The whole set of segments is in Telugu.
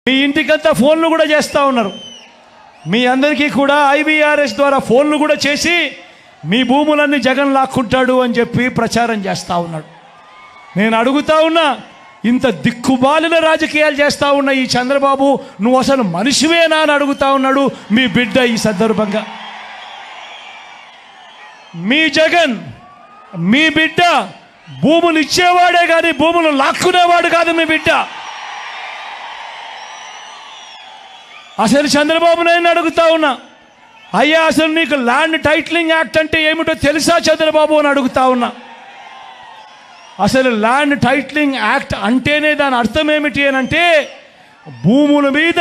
మీ ఇంటికంతా ఫోన్లు కూడా చేస్తూ ఉన్నారు. మీ అందరికీ కూడా IVRS ద్వారా ఫోన్లు కూడా చేసి మీ భూములన్నీ జగన్ లాక్కుంటాడు అని చెప్పి ప్రచారం చేస్తూ ఉన్నాడు. నేను అడుగుతా ఉన్నా, ఇంత దిక్కుమాలిన రాజకీయాలు చేస్తూ ఉన్న ఈ చంద్రబాబు, నువ్వు అసలు మనిషివేనా అని అడుగుతా ఉన్నాడు మీ బిడ్డ. ఈ సందర్భంగా మీ జగన్, మీ బిడ్డ భూములు ఇచ్చేవాడే కానీ భూములు లాక్కునేవాడు కాదు మీ బిడ్డ. అసలు చంద్రబాబు నాయుడు అడుగుతా ఉన్నా, అయ్యా అసలు నీకు ల్యాండ్ టైటిలింగ్ యాక్ట్ అంటే ఏమిటో తెలుసా చంద్రబాబు అని అడుగుతా ఉన్నా. అసలు ల్యాండ్ టైటిలింగ్ యాక్ట్ అంటేనే దాని అర్థం ఏమిటి అని అంటే, భూముల మీద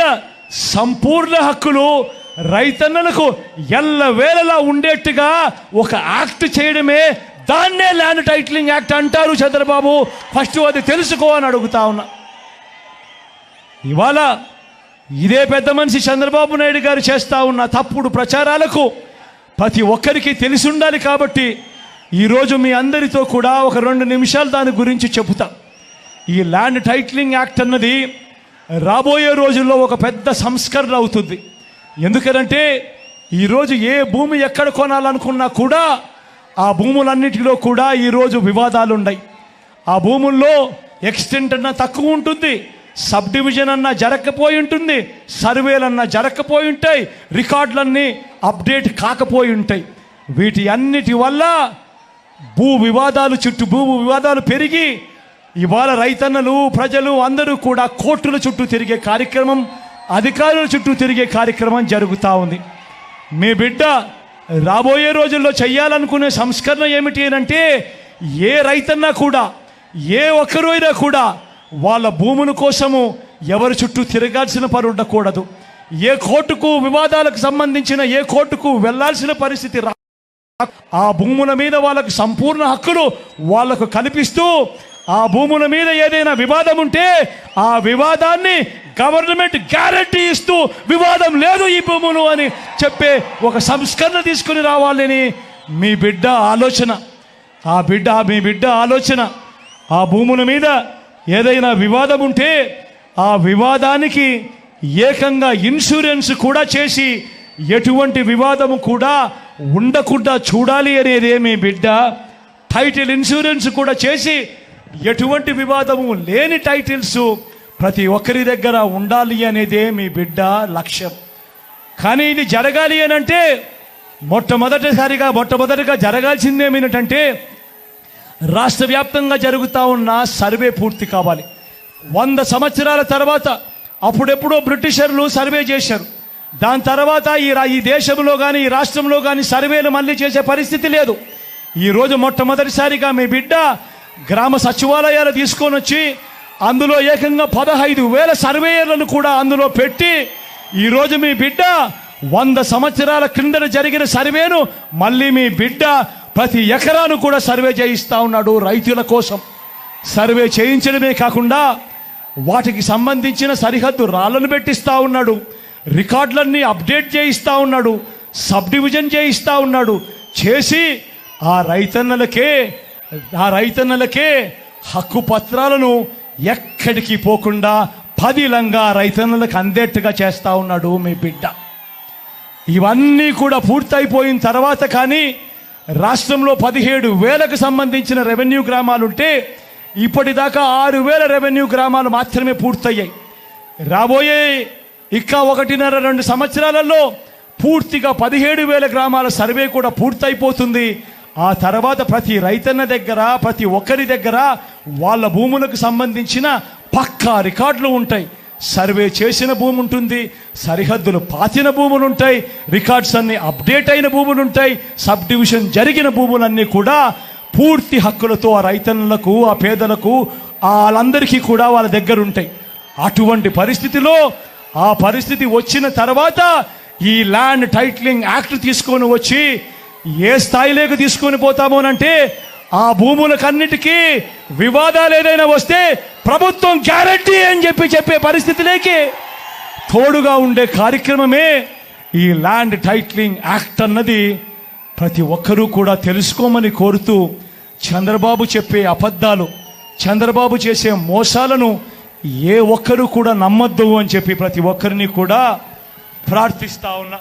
సంపూర్ణ హక్కులు రైతన్నలకు ఎల్లవేళలా ఉండేట్టుగా ఒక యాక్ట్ చేయడమే, దాన్నే ల్యాండ్ టైటిలింగ్ యాక్ట్ అంటారు చంద్రబాబు. ఫస్ట్ అది తెలుసుకో అని అడుగుతా ఉన్నా. ఇవాళ ఇదే పెద్ద మనిషి చంద్రబాబు నాయుడు గారు చేస్తూ ఉన్న తప్పుడు ప్రచారాలకు ప్రతి ఒక్కరికి తెలిసి ఉండాలి. కాబట్టి ఈరోజు మీ అందరితో కూడా ఒక 2 నిమిషాలు దాని గురించి చెబుతా. ఈ ల్యాండ్ టైటిలింగ్ యాక్ట్ అన్నది రాబోయే రోజుల్లో ఒక పెద్ద సంస్కరణ అవుతుంది. ఎందుకనంటే ఈరోజు ఏ భూమి ఎక్కడ కొనాలనుకున్నా కూడా ఆ భూములన్నిటిలో కూడా ఈరోజు వివాదాలు ఉన్నాయి. ఆ భూముల్లో ఎక్స్టెంట్ అన్నా తక్కువ ఉంటుంది, సబ్ డివిజన్ అన్నా జరగకపోయి ఉంటుంది, సర్వేలన్నా జరగకపోయి ఉంటాయి, రికార్డులన్నీ అప్డేట్ కాకపోయి ఉంటాయి. వీటి అన్నిటి వల్ల భూ వివాదాలు పెరిగి ఇవాళ రైతన్నలు, ప్రజలు అందరూ కూడా కోర్టుల చుట్టూ తిరిగే కార్యక్రమం, అధికారుల చుట్టూ తిరిగే కార్యక్రమం జరుగుతూ ఉంది. మీ బిడ్డ రాబోయే రోజుల్లో చేయాలనుకునే సంస్కరణ ఏమిటి అంటే, ఏ రైతన్నా కూడా, ఏ ఒక్కరు అయినా కూడా వాళ్ళ భూముల కోసము ఎవరి చుట్టూ తిరగాల్సిన పని ఉండకూడదు. ఏ కోర్టుకు వివాదాలకు సంబంధించిన ఏ కోర్టుకు వెళ్లాల్సిన పరిస్థితి ఆ భూముల మీద వాళ్ళకు సంపూర్ణ హక్కులు వాళ్లకు కల్పిస్తూ, ఆ భూముల మీద ఏదైనా వివాదం ఉంటే ఆ వివాదాన్ని గవర్నమెంట్ గ్యారంటీ ఇస్తూ, వివాదం లేదు ఈ భూములు అని చెప్పే ఒక సంస్కరణ తీసుకుని రావాలని మీ బిడ్డ ఆలోచన. మీ బిడ్డ ఆలోచన ఆ భూముల మీద ఏదైనా వివాదం ఉంటే ఆ వివాదానికి ఏకంగా ఇన్సూరెన్స్ కూడా చేసి ఎటువంటి వివాదము కూడా ఉండకుండా చూడాలి అనేదే మీ బిడ్డ. టైటిల్ ఇన్సూరెన్స్ కూడా చేసి ఎటువంటి వివాదము లేని టైటిల్స్ ప్రతి ఒక్కరి దగ్గర ఉండాలి అనేదే మీ బిడ్డ లక్ష్యం. కానీ ఇది జరగాలి అని అంటే మొట్టమొదటిగా జరగాల్సిందేమిటంటే, రాష్ట్ర వ్యాప్తంగా జరుగుతూ ఉన్న సర్వే పూర్తి కావాలి. 100 సంవత్సరాల తర్వాత అప్పుడెప్పుడో బ్రిటిషర్లు సర్వే చేశారు. దాని తర్వాత ఈ దేశంలో కానీ ఈ రాష్ట్రంలో కానీ సర్వేలు మళ్ళీ చేసే పరిస్థితి లేదు. ఈరోజు మొట్టమొదటిసారిగా మీ బిడ్డ గ్రామ సచివాలయాలు తీసుకొని వచ్చి అందులో ఏకంగా 15,000 సర్వేయర్లను కూడా అందులో పెట్టి ఈరోజు మీ బిడ్డ 100 సంవత్సరాల క్రిందట జరిగిన సర్వేను మళ్ళీ మీ బిడ్డ ప్రతి ఎకరాను కూడా సర్వే చేయిస్తూ ఉన్నాడు. రైతుల కోసం సర్వే చేయించడమే కాకుండా వాటికి సంబంధించిన సరిహద్దు రాళ్లను పెట్టిస్తూ ఉన్నాడు, రికార్డులన్నీ అప్డేట్ చేయిస్తూ ఉన్నాడు, సబ్ డివిజన్ చేయిస్తూ ఉన్నాడు. చేసి ఆ రైతన్నలకే హక్కు పత్రాలను ఎక్కడికి పోకుండా పదిలంగా రైతన్నలకు అందేట్టుగా చేస్తూ ఉన్నాడు మీ బిడ్డ. ఇవన్నీ కూడా పూర్తయిపోయిన తర్వాత కానీ రాష్ట్రంలో 17,000కు సంబంధించిన రెవెన్యూ గ్రామాలుంటే ఇప్పటిదాకా 6,000 రెవెన్యూ గ్రామాలు మాత్రమే పూర్తయ్యాయి. రాబోయే 1.5-2 సంవత్సరాలలో పూర్తిగా 17,000 గ్రామాల సర్వే కూడా పూర్తయిపోతుంది. ఆ తర్వాత ప్రతి రైతన్న దగ్గర, ప్రతి ఒక్కరి దగ్గర వాళ్ళ భూములకు సంబంధించిన పక్కా రికార్డులు ఉంటాయి. సర్వే చేసిన భూమి ఉంటుంది, సరిహద్దులు పాతిన భూములు ఉంటాయి, రికార్డ్స్ అన్ని అప్డేట్ అయిన భూములు ఉంటాయి, సబ్ డివిజన్ జరిగిన భూములన్నీ కూడా పూర్తి హక్కులతో ఆ రైతన్నులకు, ఆ పేదలకు, వాళ్ళందరికీ కూడా వాళ్ళ దగ్గర ఉంటాయి. అటువంటి పరిస్థితిలో ఆ పరిస్థితి వచ్చిన తర్వాత ఈ ల్యాండ్ టైటిలింగ్ యాక్ట్ తీసుకొని వచ్చి ఏ స్థాయిలోకి తీసుకొని పోతామోనంటే, ఆ భూములకన్నిటికీ వివాదాలు ఏదైనా వస్తే ప్రభుత్వం గ్యారంటీ అని చెప్పే పరిస్థితిలోకి తోడుగా ఉండే కార్యక్రమమే ఈ ల్యాండ్ టైటిలింగ్ యాక్ట్ అన్నది. ప్రతి ఒక్కరూ కూడా తెలుసుకోమని కోరుతూ, చంద్రబాబు చెప్పే అబద్ధాలు, చంద్రబాబు చేసే మోసాలను ఏ ఒక్కరు కూడా నమ్మొద్దు అని చెప్పి ప్రతి ఒక్కరిని కూడా ప్రార్థిస్తా ఉన్నా.